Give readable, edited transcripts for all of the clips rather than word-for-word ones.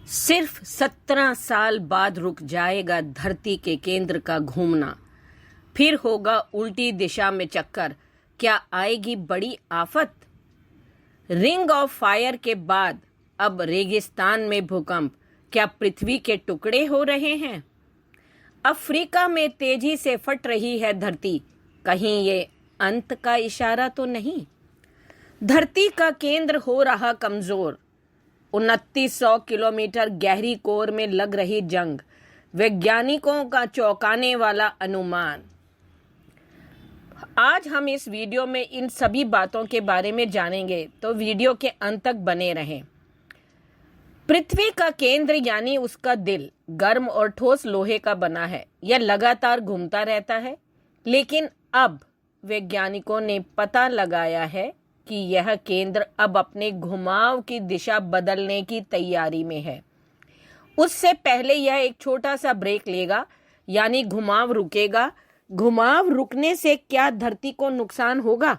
सिर्फ 17 साल बाद रुक जाएगा धरती के केंद्र का घूमना। फिर होगा उल्टी दिशा में चक्कर। क्या आएगी बड़ी आफत? रिंग ऑफ फायर के बाद अब रेगिस्तान में भूकंप। क्या पृथ्वी के टुकड़े हो रहे हैं? अफ्रीका में तेजी से फट रही है धरती। कहीं ये अंत का इशारा तो नहीं? धरती का केंद्र हो रहा कमजोर। 2900 किलोमीटर गहरी कोर में लग रही जंग। वैज्ञानिकों का चौंकाने वाला अनुमान। आज हम इस वीडियो में इन सभी बातों के बारे में जानेंगे, तो वीडियो के अंत तक बने रहें। पृथ्वी का केंद्र यानी उसका दिल गर्म और ठोस लोहे का बना है। यह लगातार घूमता रहता है, लेकिन अब वैज्ञानिकों ने पता लगाया है कि यह केंद्र अब अपने घुमाव की दिशा बदलने की तैयारी में है। उससे पहले यह एक छोटा सा ब्रेक लेगा, यानी घुमाव रुकेगा। घुमाव रुकने से क्या धरती को नुकसान होगा?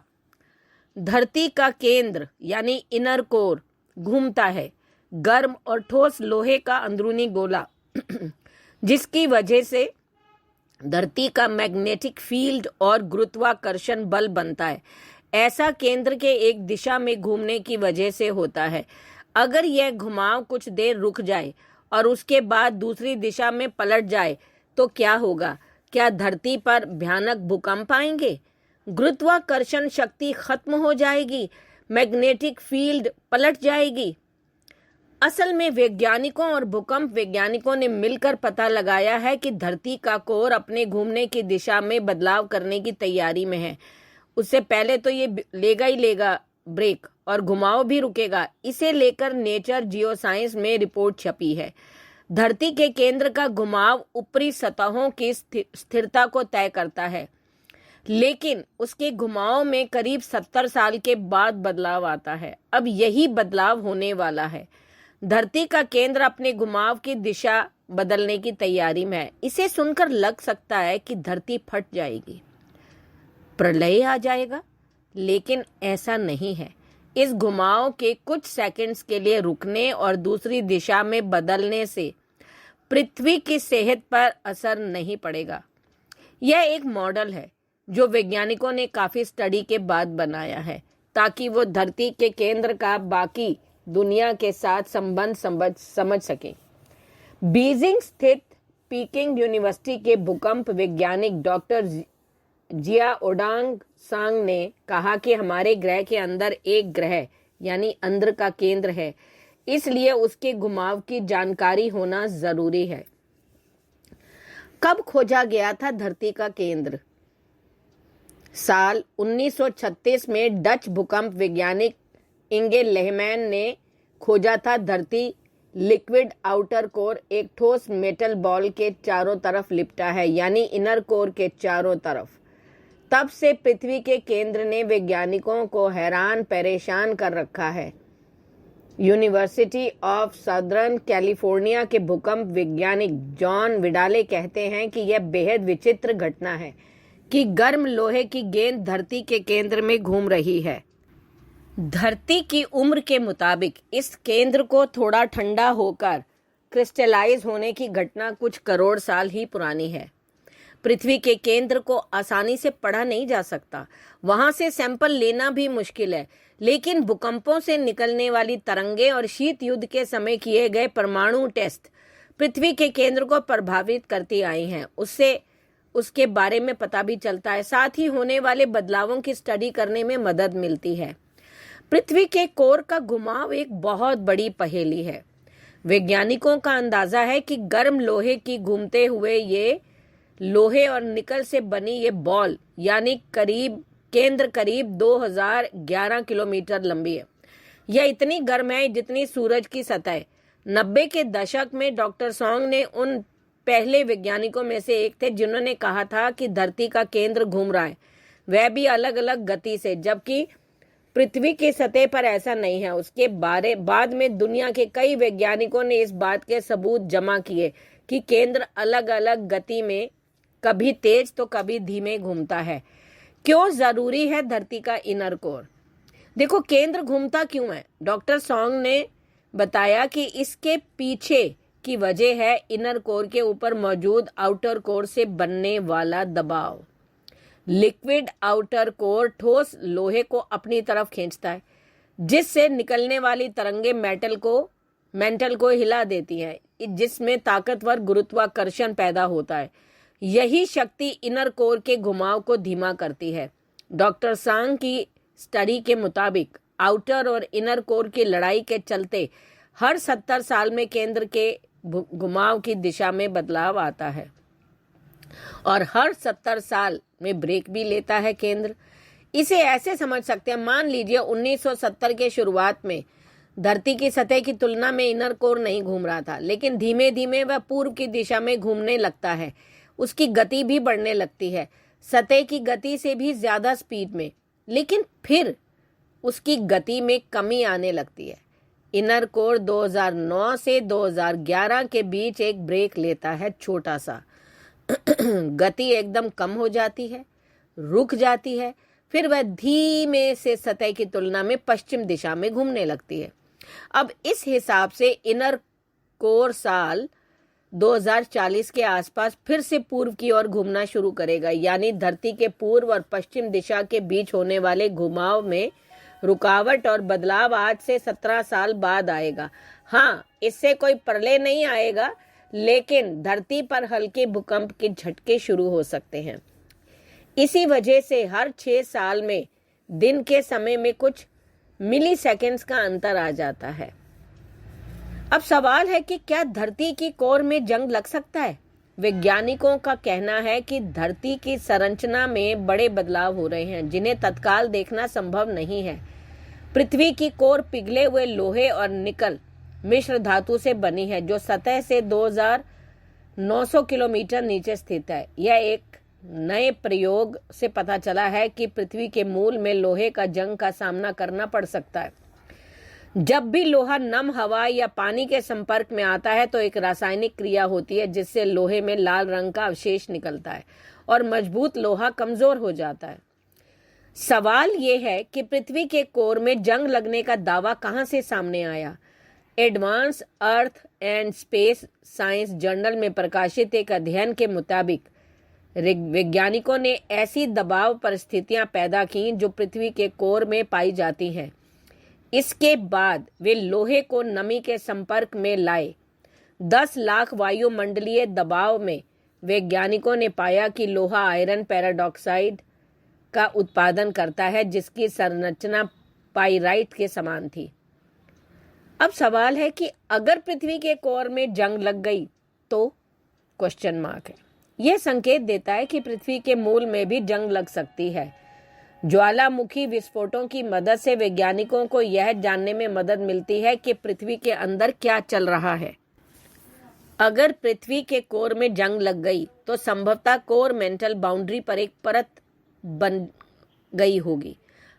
धरती का केंद्र यानी इनर कोर घूमता है, गर्म और ठोस लोहे का अंदरूनी गोला जिसकी वजह से धरती का मैग्नेटिक फील्ड और गुरुत्वाकर्षण बल बनता है। ऐसा केंद्र के एक दिशा में घूमने की वजह से होता है। अगर यह घुमाव कुछ देर रुक जाए और उसके बाद दूसरी दिशा में पलट जाए तो क्या होगा? क्या धरती पर भयानक भूकंप आएंगे? गुरुत्वाकर्षण शक्ति खत्म हो जाएगी? मैग्नेटिक फील्ड पलट जाएगी? असल में वैज्ञानिकों और भूकंप वैज्ञानिकों ने मिलकर पता लगाया है कि धरती का कोर अपने घूमने की दिशा में बदलाव करने की तैयारी में है। उससे पहले तो ये लेगा ही लेगा ब्रेक और घुमाव भी रुकेगा। इसे लेकर नेचर जियोसाइंस में रिपोर्ट छपी है। धरती के केंद्र का घुमाव ऊपरी सतहों की स्थिरता को तय करता है, लेकिन उसके घुमाव में करीब 70 साल के बाद बदलाव आता है। अब यही बदलाव होने वाला है। धरती का केंद्र अपने घुमाव की दिशा बदलने की तैयारी में है। इसे सुनकर लग सकता है कि धरती फट जाएगी, प्रलय आ जाएगा, लेकिन ऐसा नहीं है। इस घुमाव के कुछ सेकंड्स के लिए रुकने और दूसरी दिशा में बदलने से पृथ्वी की सेहत पर असर नहीं पड़ेगा। यह एक मॉडल है जो वैज्ञानिकों ने काफी स्टडी के बाद बनाया है, ताकि वो धरती के केंद्र का बाकी दुनिया के साथ संबंध समझ सके। बीजिंग स्थित पीकिंग यूनिवर्सिटी के भूकंप वैज्ञानिक डॉक्टर जिया ओडांग सांग ने कहा कि हमारे ग्रह के अंदर एक ग्रह यानी अंदर का केंद्र है, इसलिए उसके घुमाव की जानकारी होना जरूरी है। कब खोजा गया था धरती का केंद्र? साल 1936 में डच भूकंप वैज्ञानिक इंगे लेहमैन ने खोजा था। धरती लिक्विड आउटर कोर एक ठोस मेटल बॉल के चारों तरफ लिपटा है, यानी इनर कोर के चारों तरफ। तब से पृथ्वी के केंद्र ने वैज्ञानिकों को हैरान परेशान कर रखा है। यूनिवर्सिटी ऑफ सदर्न कैलिफोर्निया के भूकंप वैज्ञानिक जॉन विडाले कहते हैं कि यह बेहद विचित्र घटना है कि गर्म लोहे की गेंद धरती के केंद्र में घूम रही है। धरती की उम्र के मुताबिक इस केंद्र को थोड़ा ठंडा होकर क्रिस्टलाइज होने की घटना कुछ करोड़ साल ही पुरानी है। पृथ्वी के केंद्र को आसानी से पढ़ा नहीं जा सकता, वहां से सैंपल लेना भी मुश्किल है, लेकिन भूकंपों से निकलने वाली तरंगें और शीत युद्ध के समय किए गए परमाणु टेस्ट पृथ्वी के केंद्र को प्रभावित करती आई हैं। उससे उसके बारे में पता भी चलता है, साथ ही होने वाले बदलावों की स्टडी करने में मदद मिलती है। पृथ्वी के कोर का घुमाव एक बहुत बड़ी पहेली है। वैज्ञानिकों का अंदाजा है कि गर्म लोहे की घूमते हुए ये लोहे और निकल से बनी ये बॉल यानी केंद्र करीब 2011 किलोमीटर लंबी है। यह इतनी गर्म है जितनी सूरज की सतह। 90 के दशक में डॉक्टर सॉन्ग ने उन पहले वैज्ञानिकों में से एक थे जिन्होंने कहा था कि धरती का केंद्र घूम रहा है, वह भी अलग अलग गति से, जबकि पृथ्वी की सतह पर ऐसा नहीं है। उसके बाद में दुनिया के कई वैज्ञानिकों ने इस बात के सबूत जमा किए कि केंद्र अलग अलग गति में, कभी तेज तो कभी धीमे घूमता है। क्यों जरूरी है धरती का इनर कोर? देखो, केंद्र घूमता क्यों है? डॉक्टर सॉन्ग ने बताया कि इसके पीछे की वजह है इनर कोर के ऊपर मौजूद आउटर कोर से बनने वाला दबाव। लिक्विड आउटर कोर ठोस लोहे को अपनी तरफ खींचता है, जिससे निकलने वाली तरंगे मेंटल को हिला देती हैं, जिसमें ताकतवर गुरुत्वाकर्षण पैदा होता है। यही शक्ति इनर कोर के घुमाव को धीमा करती है। डॉक्टर सांग की स्टडी के मुताबिक आउटर और इनर कोर की लड़ाई के चलते हर 70 साल में केंद्र के घुमाव की दिशा में बदलाव आता है और हर 70 साल में ब्रेक भी लेता है केंद्र। इसे ऐसे समझ सकते हैं, मान लीजिए 1970 के शुरुआत में धरती की सतह की तुलना में इनर कोर नहीं घूम रहा था, लेकिन धीमे धीमे वह पूर्व की दिशा में घूमने लगता है। उसकी गति भी बढ़ने लगती है, सतह की गति से भी ज्यादा स्पीड में, लेकिन फिर उसकी गति में कमी आने लगती है। इनर कोर 2009 से 2011 के बीच एक ब्रेक लेता है, छोटा सा। गति एकदम कम हो जाती है, रुक जाती है, फिर वह धीमे से सतह की तुलना में पश्चिम दिशा में घूमने लगती है। अब इस हिसाब से इनर कोर साल 2040 के आसपास फिर से पूर्व की ओर घूमना शुरू करेगा, यानी धरती के पूर्व और पश्चिम दिशा के बीच होने वाले घुमाव में रुकावट और बदलाव आज से 17 साल बाद आएगा। हाँ, इससे कोई प्रलय नहीं आएगा, लेकिन धरती पर हल्के भूकंप के झटके शुरू हो सकते हैं। इसी वजह से हर 6 साल में दिन के समय में कुछ मिली सेकेंड्स का अंतर आ जाता है। अब सवाल है कि क्या धरती की कोर में जंग लग सकता है? वैज्ञानिकों का कहना है कि धरती की संरचना में बड़े बदलाव हो रहे हैं, जिन्हें तत्काल देखना संभव नहीं है। पृथ्वी की कोर पिघले हुए लोहे और निकल मिश्र धातु से बनी है, जो सतह से 2900 किलोमीटर नीचे स्थित है। यह एक नए प्रयोग से पता चला है कि पृथ्वी के मूल में लोहे का जंग का सामना करना पड़ सकता है। जब भी लोहा नम हवा या पानी के संपर्क में आता है तो एक रासायनिक क्रिया होती है, जिससे लोहे में लाल रंग का अवशेष निकलता है और मजबूत लोहा कमजोर हो जाता है। सवाल यह है कि पृथ्वी के कोर में जंग लगने का दावा कहां से सामने आया? Advance earth and space science journal में प्रकाशित एक अध्ययन के मुताबिक वैज्ञानिकों ने ऐसी दबाव परिस्थितियां पैदा की जो पृथ्वी के कोर में पाई जाती हैं। इसके बाद वे लोहे को नमी के संपर्क में लाए। 10 लाख वायुमंडलीय दबाव में वैज्ञानिकों ने पाया कि लोहा आयरन पैराडॉक्साइड का उत्पादन करता है, जिसकी संरचना पाइराइट के समान थी। अब सवाल है कि अगर पृथ्वी के कोर में जंग लग गई तो क्वेश्चन मार्क है। यह संकेत देता है कि पृथ्वी के मूल में भी जंग लग सकती है। ज्वालामुखी विस्फोटों की मदद से वैज्ञानिकों को यह जानने में मदद मिलती है कि पृथ्वी के अंदर क्या चल रहा है। अगर पृथ्वी के कोर में जंग लग गई तो संभवतः कोर मेंटल बाउंड्री पर एक परत बन गई होगी।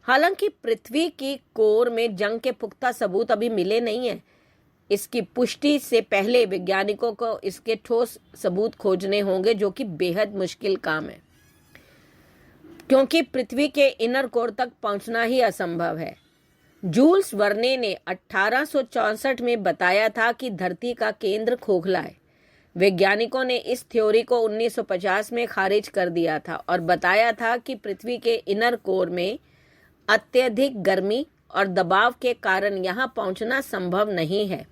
हालांकि पृथ्वी की कोर में जंग के पुख्ता सबूत अभी मिले नहीं हैं। इसकी पुष्टि से पहले वैज्ञानिकों को इसके ठोस सबूत खोजने होंगे, जो कि बेहद मुश्किल काम है, क्योंकि पृथ्वी के इनर कोर तक पहुंचना ही असंभव है। जूल्स वर्ने ने 1864 में बताया था कि धरती का केंद्र खोखला है। वैज्ञानिकों ने इस थ्योरी को 1950 में खारिज कर दिया था और बताया था कि पृथ्वी के इनर कोर में अत्यधिक गर्मी और दबाव के कारण यहां पहुंचना संभव नहीं है।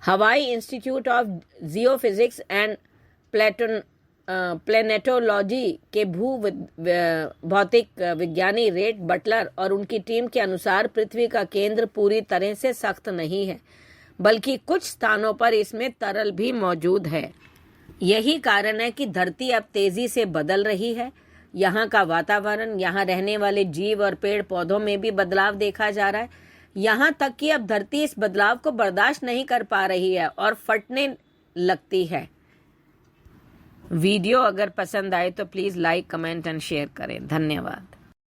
हवाई इंस्टीट्यूट ऑफ जियोफिजिक्स एंड प्लेनेटोलॉजी के भौतिक विज्ञानी रेड बटलर और उनकी टीम के अनुसार पृथ्वी का केंद्र पूरी तरह से सख्त नहीं है, बल्कि कुछ स्थानों पर इसमें तरल भी मौजूद है। यही कारण है कि धरती अब तेजी से बदल रही है। यहाँ का वातावरण, यहाँ रहने वाले जीव और पेड़ पौधों में भी बदलाव देखा जा रहा है। यहाँ तक कि अब धरती इस बदलाव को बर्दाश्त नहीं कर पा रही है और फटने लगती है। वीडियो अगर पसंद आए तो please like, comment and share करें। धन्यवाद।